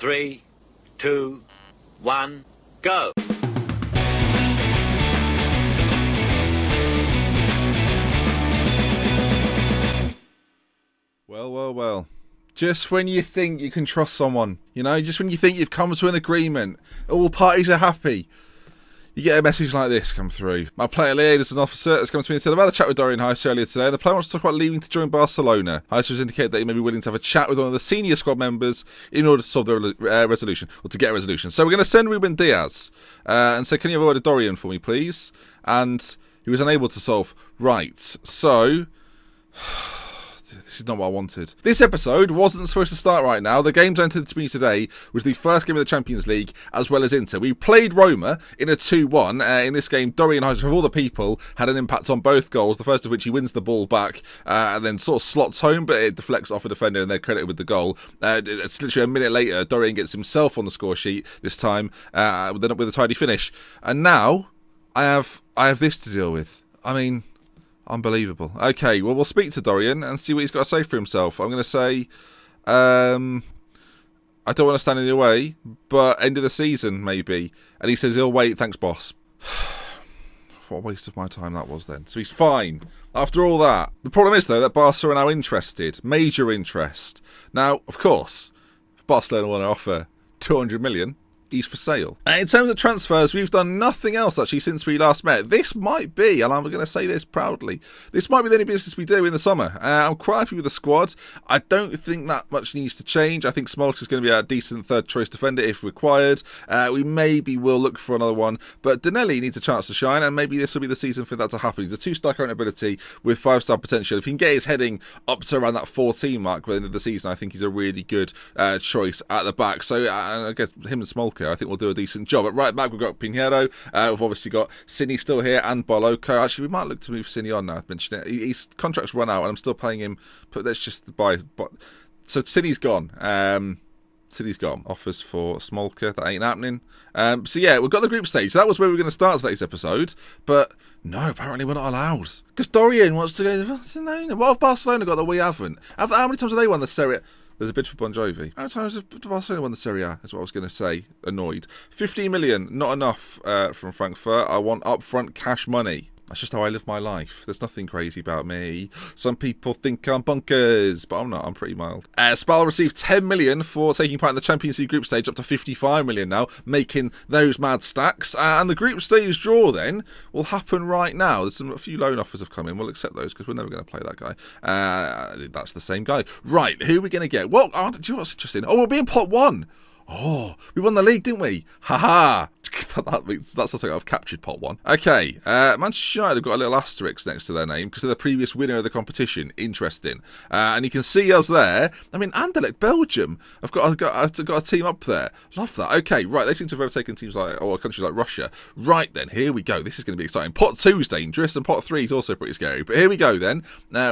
3, 2, 1, go! Well. Just when you think you can trust someone, just when you think you've come to an agreement, all parties are happy, you get a message like this come through. My player liaison officer has come to me and said, I've had a chat with Dorian Hysa earlier today. The player wants to talk about leaving to join Barcelona. Hysa has indicated that he may be willing to have a chat with one of the senior squad members in order to solve the resolution, or to get a resolution. So we're going to send Ruben Diaz and say, can you have a word with Dorian for me, please? And he was unable to solve. Right, so... This is not what I wanted. This episode wasn't supposed to start right now. The games entered to me today was the first game of the Champions League, as well as Inter. We played Roma in a 2-1. In this game, Dorian Hysa, of all the people, had an impact on both goals, the first of which he wins the ball back and then sort of slots home, but it deflects off a defender and they're credited with the goal. It's literally a minute later, Dorian gets himself on the score sheet, this time with a tidy finish. And now, I have this to deal with. I mean... unbelievable. Okay, well, we'll speak to Dorian and see what he's got to say for himself. I'm going to say, I don't want to stand in your way, but end of the season, maybe. And he says, he'll wait, thanks, boss. What a waste of my time that was then. So he's fine. After all that. The problem is, though, that Barca are now interested. Major interest. Now, of course, if Barcelona want to offer 200 million... he's for sale. In terms of transfers, we've done nothing else actually since we last met. This might be, and I'm going to say this proudly, this might be the only business we do in the summer. I'm quite happy with the squad. I don't think that much needs to change. I think Smolka is going to be a decent third choice defender if required. We maybe will look for another one, but Danelli needs a chance to shine, and maybe this will be the season for that to happen. He's a 2-star current ability with 5-star potential. If he can get his heading up to around that 14 mark by the end of the season, I think he's a really good choice at the back. So I guess him and Smolka, I think we'll do a decent job. At right back, we've got Pinheiro. We've obviously got Cini still here and Barloco. Actually, we might look to move Cini on now. I've mentioned it. His contract's run out and I'm still paying him. But let's just buy. So Cini's gone. Cini's gone. Offers for Smolka. That ain't happening. So yeah, we've got the group stage. That was where we were going to start today's episode. But no, apparently we're not allowed. Because Dorian wants to go. What have Barcelona got that we haven't? How many times have they won the Serie A? There's a bid for Bon Jovi. How many times have Barcelona won the Serie A? Is what I was going to say. Annoyed. 15 million, not enough from Frankfurt. I want upfront cash money. That's just how I live my life. There's nothing crazy about me. Some people think I'm bonkers, but I'm not. I'm pretty mild. Spal received 10 million for taking part in the Champions League group stage, up to 55 million now, making those mad stacks. And the group stage draw then will happen right now. There's a few loan offers have come in. We'll accept those because we're never going to play that guy. That's the same guy. Right, who are we going to get? Well, do you know what's interesting? Oh, we'll be in pot 1. Oh, we won the league, didn't we? Ha-ha! That's something I've captured pot 1. Okay, Manchester United have got a little asterisk next to their name because they're the previous winner of the competition. Interesting. And you can see us there. I mean, Anderlecht, Belgium. I've got a team up there. Love that. Okay, right. They seem to have overtaken teams or countries like Russia. Right then, here we go. This is going to be exciting. Pot 2 is dangerous, and pot 3 is also pretty scary. But here we go then.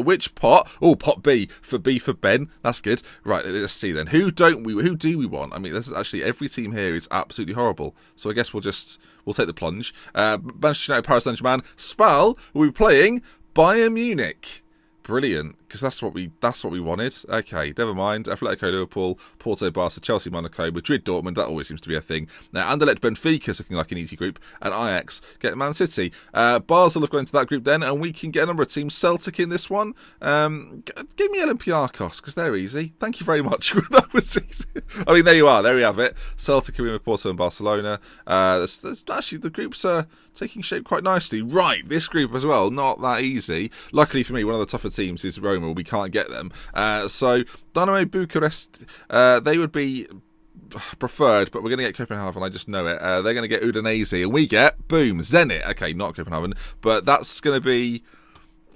Which pot? Oh, pot B for Ben. That's good. Right. Let's see then. Who do we want? I mean, this is actually every team here is absolutely horrible. So I guess we'll take the plunge. Manchester United, Paris Saint-Germain, Spal will be playing Bayern Munich. Brilliant, because that's what we wanted. Okay, never mind. Atletico, Liverpool, Porto, Barca, Chelsea, Monaco, Madrid, Dortmund. That always seems to be a thing. Now, Anderlecht, Benfica is looking like an easy group, and Ajax get Man City. Basel have gone into that group then, and we can get a number of teams. Celtic in this one. Give me Olympiacos because they're easy. Thank you very much. That was easy. I mean, there you are. There we have it. Celtic are in with Porto and Barcelona. Actually, the groups are taking shape quite nicely. Right, this group as well, not that easy. Luckily for me, one of the tougher teams is Roma. We can't get them. So Dynamo Bucharest, they would be preferred, but we're going to get Copenhagen. I just know it. They're going to get Udinese, and we get, boom, Zenit. Okay, not Copenhagen, but that's going to be...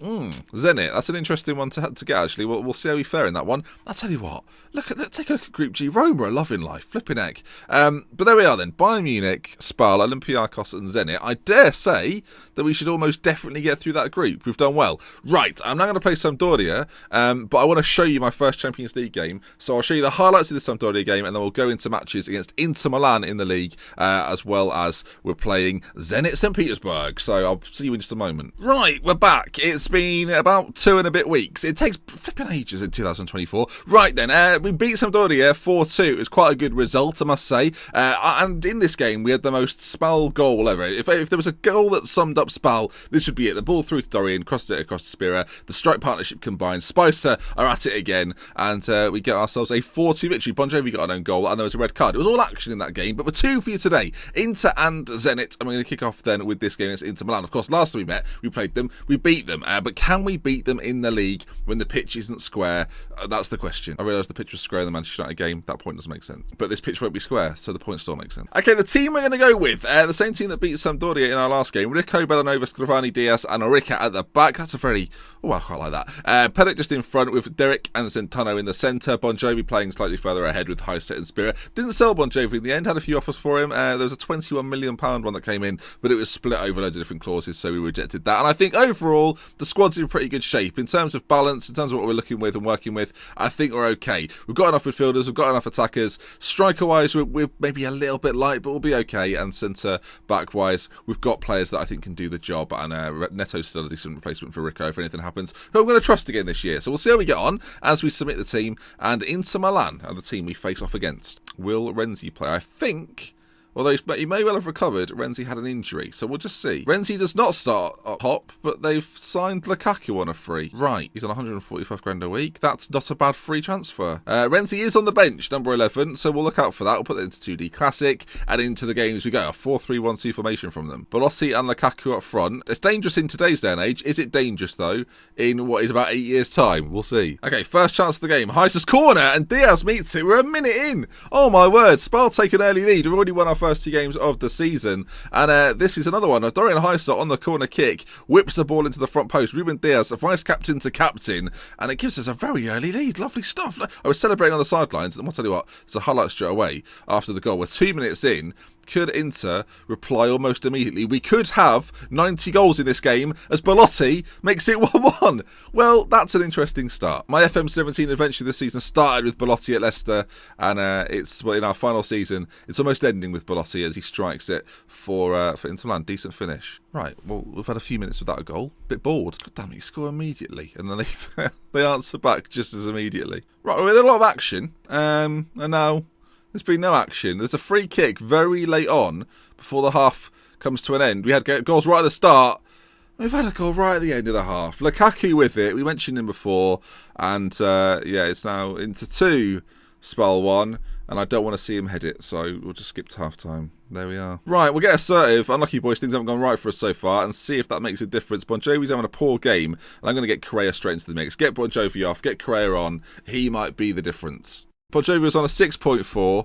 Zenit. That's an interesting one to get, actually. We'll see how we fare in that one. I'll tell you what. Take a look at Group G. Roma are loving life. Flipping heck. But there we are then. Bayern Munich, Spal, Olympiacos and Zenit. I dare say that we should almost definitely get through that group. We've done well. Right, I'm now going to play Sampdoria, but I want to show you my first Champions League game. So I'll show you the highlights of the Sampdoria game, and then we'll go into matches against Inter Milan in the league, as well as we're playing Zenit St. Petersburg. So I'll see you in just a moment. Right, we're back. It's It's been about 2 and a bit weeks. It takes flipping ages in 2024. Right then, we beat Sampdoria 4-2. It was quite a good result, I must say. And in this game, we had the most Spal goal ever. If there was a goal that summed up Spal, this would be it. The ball through to Dorian, crossed it across to Spira. The strike partnership combined. Spicer are at it again, and we get ourselves a 4-2 victory. Bon Jovi got an own goal, and there was a red card. It was all action in that game, but we're 2 for you today. Inter and Zenit. I'm going to kick off then with this game against Inter Milan. Of course, last time we met, we played them, we beat them. But can we beat them in the league when the pitch isn't square? That's the question. I realised the pitch was square in the Manchester United game. That point doesn't make sense. But this pitch won't be square, so the point still makes sense. Okay, the team we're going to go with, the same team that beat Sampdoria in our last game. Rico, Bellanova, Scrivani, Diaz and Orica at the back. That's a very... Oh, I quite like that. Pedic just in front with Derek and Zentano in the centre. Bon Jovi playing slightly further ahead with Hysa and Spira. Didn't sell Bon Jovi in the end. Had a few offers for him. There was a £21 million one that came in, but it was split over loads of different clauses, so we rejected that. And I think overall, the squad's in pretty good shape. In terms of balance, in terms of what we're looking with and working with, I think we're okay. We've got enough midfielders, we've got enough attackers. Striker-wise, we're maybe a little bit light, but we'll be okay. And centre-back-wise, we've got players that I think can do the job. And Neto's still a decent replacement for Rico if anything happens, who I'm going to trust again this year. So we'll see how we get on as we submit the team. And Inter Milan are the team we face off against. Will Renzi play? I think... Although he may well have recovered, Renzi had an injury, so we'll just see. Renzi does not start up top, but they've signed Lukaku on a free. Right, he's on 145 grand a week. That's not a bad free transfer. Renzi is on the bench, number 11, so we'll look out for that. We'll put that into 2D Classic, and into the game as we go. A 4-3-1-2 formation from them. Belotti and Lukaku up front. It's dangerous in today's day and age. Is it dangerous, though, in what is about 8 years' time? We'll see. Okay, first chance of the game. Hysa's corner, and Diaz meets it. We're a minute in. Oh, my word. Spal take an early lead. We've already won our first 2 games of the season, and this is another one. Dorian Hysa on the corner kick whips the ball into the front post. Ruben Diaz, vice captain to captain, and it gives us a very early lead. Lovely stuff. I was celebrating on the sidelines, and I'll tell you what, there's a highlight straight away after the goal. We're 2 minutes in. Could Inter reply almost immediately? We could have 90 goals in this game as Belotti makes it 1-1. Well, that's an interesting start. My FM17 adventure this season started with Belotti at Leicester, and it's in our final season. It's almost ending with Belotti as he strikes it for Inter Milan. Decent finish. Right, well, we've had a few minutes without a goal. Bit bored. God damn it, you score immediately. And then they answer back just as immediately. Right, we had a lot of action, and now... There's been no action. There's a free kick very late on before the half comes to an end. We had goals right at the start. We've had a goal right at the end of the half. Lukaku with it. We mentioned him before. And, yeah, it's now into 2, Spal 1. And I don't want to see him head it, so we'll just skip to half-time. There we are. Right, we'll get assertive. Unlucky boys, things haven't gone right for us so far, and see if that makes a difference. Bon Jovi's having a poor game, and I'm going to get Correa straight into the mix. Get Bon Jovi off, get Correa on. He might be the difference. Bon Jovi was on a 6.4,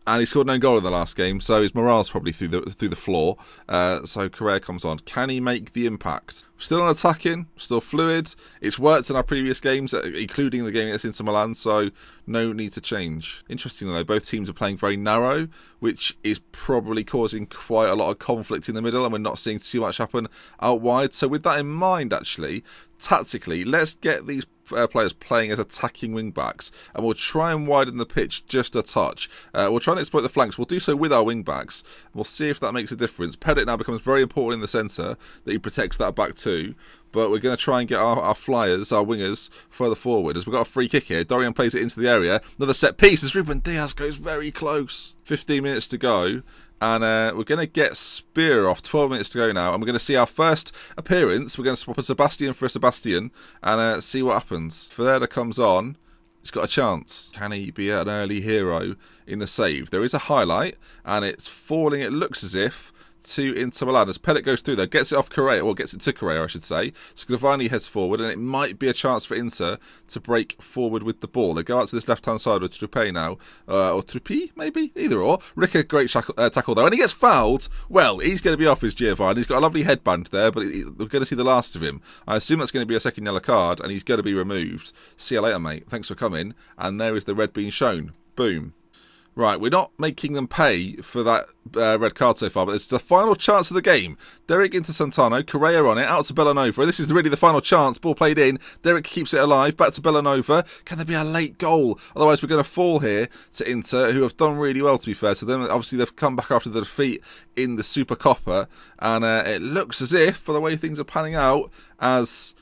and he scored no goal in the last game, so his morale's probably through the floor. So Correa comes on. Can he make the impact? We're still on attacking, still fluid. It's worked in our previous games, including the game against Inter Milan, so no need to change. Interestingly, though, both teams are playing very narrow, which is probably causing quite a lot of conflict in the middle, and we're not seeing too much happen out wide. So with that in mind, actually, tactically, let's get these players playing as attacking wing backs, and we'll try and widen the pitch just a touch. We'll try and exploit the flanks. We'll do so with our wing backs. We'll see if that makes a difference. Pedic now becomes very important in the centre, that he protects that back too. But we're going to try and get our flyers, our wingers, further forward. As we've got a free kick here. Dorian plays it into the area. Another set piece as Ruben Diaz goes very close. 15 minutes to go. And we're going to get Spear off. 12 minutes to go now. And we're going to see our first appearance. We're going to swap a Sebastian for a Sebastian. And see what happens. Ferreira comes on. He's got a chance. Can he be an early hero in the save? There is a highlight. And it's falling, it looks as if, to Inter Milan as Pedic goes through there, gets it off Correa, or gets it to Correa, I should say. Scrivani heads forward, and it might be a chance for Inter to break forward with the ball. They go out to this left-hand side with Truppe now, or Truppi, maybe? Either or. Ricker, great tackle though, and he gets fouled. Well, he's going to be off his Giovanni. He's got a lovely headband there, but we're going to see the last of him. I assume that's going to be a second yellow card, and he's going to be removed. See you later, mate. Thanks for coming. And there is the red being shown. Boom. Right, we're not making them pay for that red card so far, but it's the final chance of the game. Derek into Santano, Correa on it, out to Bellanova. This is really the final chance. Ball played in. Derek keeps it alive. Back to Bellanova. Can there be a late goal? Otherwise, we're going to fall here to Inter, who have done really well, to be fair to them. Obviously, they've come back after the defeat in the Super Coppa, and it looks as if, for the way things are panning out, as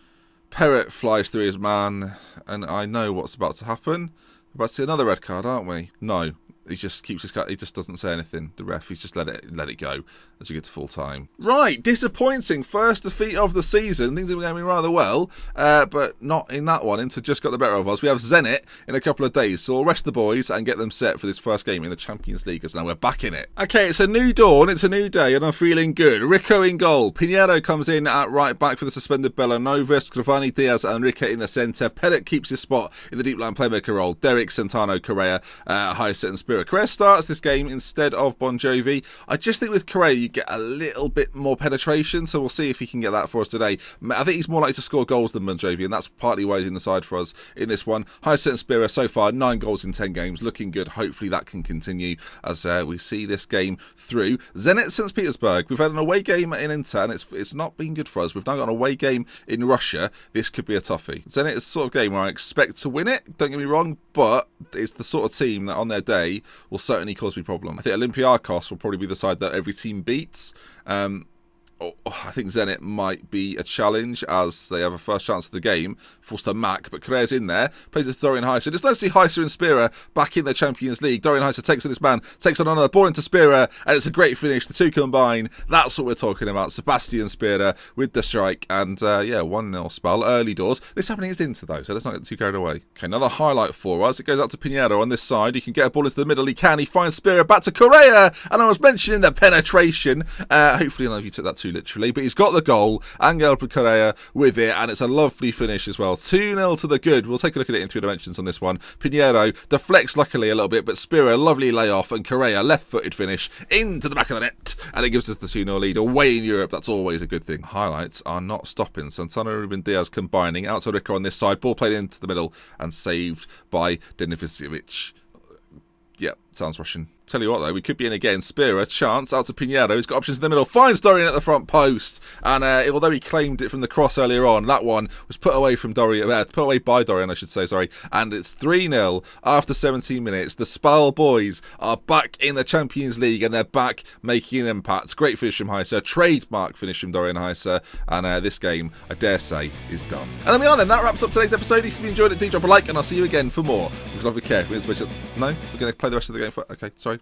Perret flies through his man, and I know what's about to happen. We're about to see another red card, aren't we? No. He just keeps his cut. He just doesn't say anything. The ref, he's just let it go as we get to full time. Right, disappointing first defeat of the season. Things have been going rather well, but not in that one. Inter just got the better of us. We have Zenit in a couple of days, so we'll rest the boys and get them set for this first game in the Champions League, because now we're back in it. Okay, it's a new dawn, it's a new day, and I'm feeling good. Rico in goal. Pinheiro comes in at right back for the suspended Bellanovas. Cavani, Diaz, and Enrique in the centre. Perret keeps his spot in the deep line playmaker role. Derek, Santano, Correa, Hysa, and Spirit. Correa starts this game instead of Bon Jovi. I just think with Correa you get a little bit more penetration, so we'll see if he can get that for us today. I think he's more likely to score goals than Bon Jovi, and that's partly why he's in the side for us in this one. Hysa and Spirit so far 9 goals in 10 games, looking good. Hopefully that can continue as we see this game through. Zenit St. Petersburg. We've had an away game in Inter, and it's not been good for us. We've now got an away game in Russia. This could be a toughie. Zenit is the sort of game where I expect to win it, don't get me wrong, but it's the sort of team that on their day will certainly cause me problem. I think Olympiacos will probably be the side that every team beats. I think Zenit might be a challenge as they have a first chance of the game, forced to Mac, but Correa's in there, plays with Dorian Hysa. Just let's see Hysa and Spira back in the Champions League. Dorian Hysa takes on this man, takes on another, ball into Spira, and it's a great finish. The two combine. That's what we're talking about. Sebastian Spira with the strike, and 1-0 spell, early doors. This happening is Inter though, so let's not get too carried away. Okay, another highlight for us. It goes out to Pinheiro on this side. He can get a ball into the middle. He can. He finds Spira back to Correa, and I was mentioning the penetration. Hopefully none of you took that too literally, but he's got the goal. Angel Correa with it, and it's a lovely finish as well. 2-0 to the good. We'll take a look at it in 3 dimensions on this one. Pinheiro deflects luckily a little bit, but Spira, lovely layoff, and Correa, left-footed finish into the back of the net, and it gives us the 2-0 lead away in Europe. That's always a good thing. Highlights are not stopping. Santana, Ruben Diaz combining. Out to Rico on this side. Ball played into the middle and saved by Denivicevic. Yep, sounds Russian. Tell you what though, we could be in again. Spira, chance, out to Pinheiro. He's got options in the middle, finds Dorian at the front post, and although he claimed it from the cross earlier on, that one was put away from Dorian, put away by Dorian, I should say, sorry. And it's 3-0 after 17 minutes. The Spal boys are back in the Champions League, and they're back making an impact. Great finish from Hysa, trademark finish from Dorian Hysa, and this game, I dare say, is done. And there we are then. That wraps up today's episode. If you enjoyed it, do drop a like, and I'll see you again for more. We've got to be careful. No, we're going to play the rest of the game. Okay, sorry,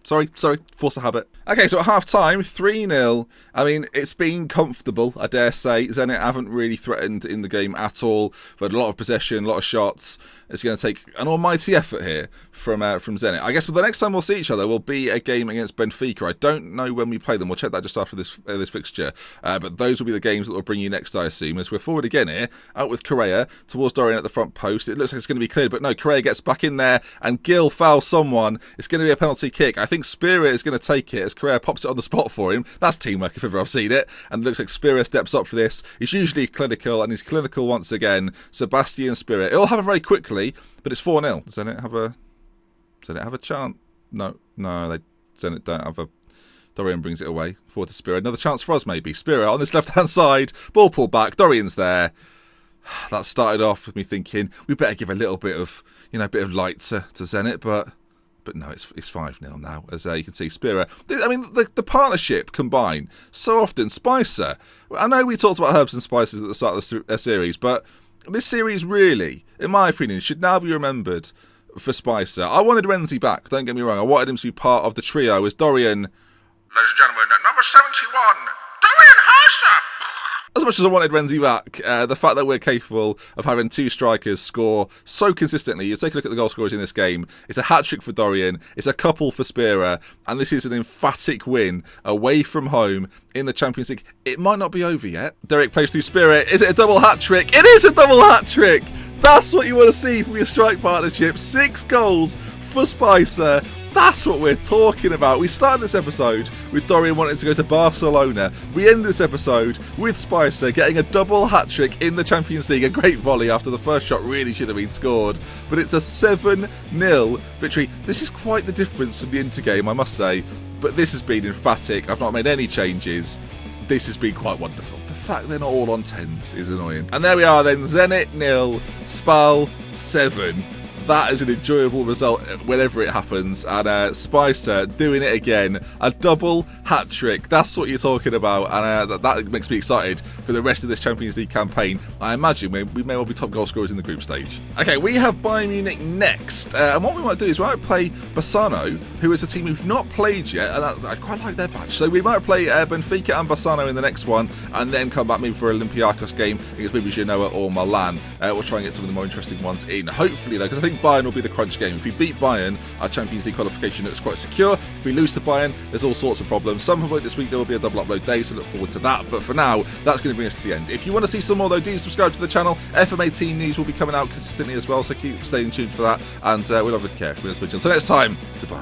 force a habit. Okay, so at half time, 3-0. I mean, it's been comfortable, I dare say. Zenit haven't really threatened in the game at all, but a lot of possession, a lot of shots. It's going to take an almighty effort here from Zenit. I guess the next time we'll see each other will be a game against Benfica. I don't know when we play them. We'll check that just after this fixture. But those will be the games that will bring you next, I assume. As we're forward again here, out with Correa towards Dorian at the front post. It looks like it's going to be cleared, but no, Correa gets back in there, and Gil fouls someone. It's going to be a penalty kick. I think Spira is going to take it as Correa pops it on the spot for him. That's teamwork if ever I've seen it. And it looks like Spira steps up for this. He's usually clinical, and he's clinical once again. Sebastian Spira. It'll happen very quickly, but it's 4-0. Does Zenit have a chance? No, Zenit don't have a... Dorian brings it away. Forward to Spira. Another chance for us, maybe. Spira on this left-hand side. Ball pulled back. Dorian's there. That started off with me thinking we better give a little bit of, bit of light to Zenit, but no, it's 5-0 now, as you can see. Spira. I mean, the partnership combined so often. Spicer. I know we talked about herbs and spices at the start of the series, but this series really, in my opinion, should now be remembered for Spicer. I wanted Renzi back, don't get me wrong. I wanted him to be part of the trio as Dorian. Ladies and gentlemen, number 71, Dorian Hysa! As much as I wanted Renzi back, the fact that we're capable of having 2 strikers score so consistently, you take a look at the goal scorers in this game, it's a hat-trick for Dorian, it's a couple for Spira, and this is an emphatic win away from home in the Champions League. It might not be over yet. Derek plays through Spira. Is it a double hat-trick? It is a double hat-trick! That's what you want to see from your strike partnership. 6 goals for Spicer. That's what we're talking about. We started this episode with Dorian wanting to go to Barcelona. We end this episode with Spicer getting a double hat-trick in the Champions League. A great volley after the first shot really should have been scored. But it's a 7-0 victory. This is quite the difference from the Inter game, I must say. But this has been emphatic. I've not made any changes. This has been quite wonderful. The fact they're not all on 10s is annoying. And there we are then. Zenit 0, Spal 7. that is an enjoyable result whenever it happens. And Spicer doing it again, a double hat trick. That's what you're talking about, and that makes me excited for the rest of this Champions League campaign. I imagine we may well be top goal scorers in the group stage. Okay, we have Bayern Munich next, and what we might do is we might play Bassano, who is a team we've not played yet, and I quite like their badge. So we might play Benfica and Bassano in the next one, and then come back maybe for an Olympiacos game against maybe Genoa or Milan. We'll try and get some of the more interesting ones in, hopefully though, because I think Bayern will be the crunch game. If we beat Bayern, our Champions League qualification looks quite secure. If we lose to Bayern, there's all sorts of problems. Some point this week there will be a double upload day, so look forward to that. But for now, that's going to bring us to the end. If you want to see some more though, do subscribe to the channel. FM18 news will be coming out consistently as well, so keep staying tuned for that. And we love with care. Until next time, goodbye.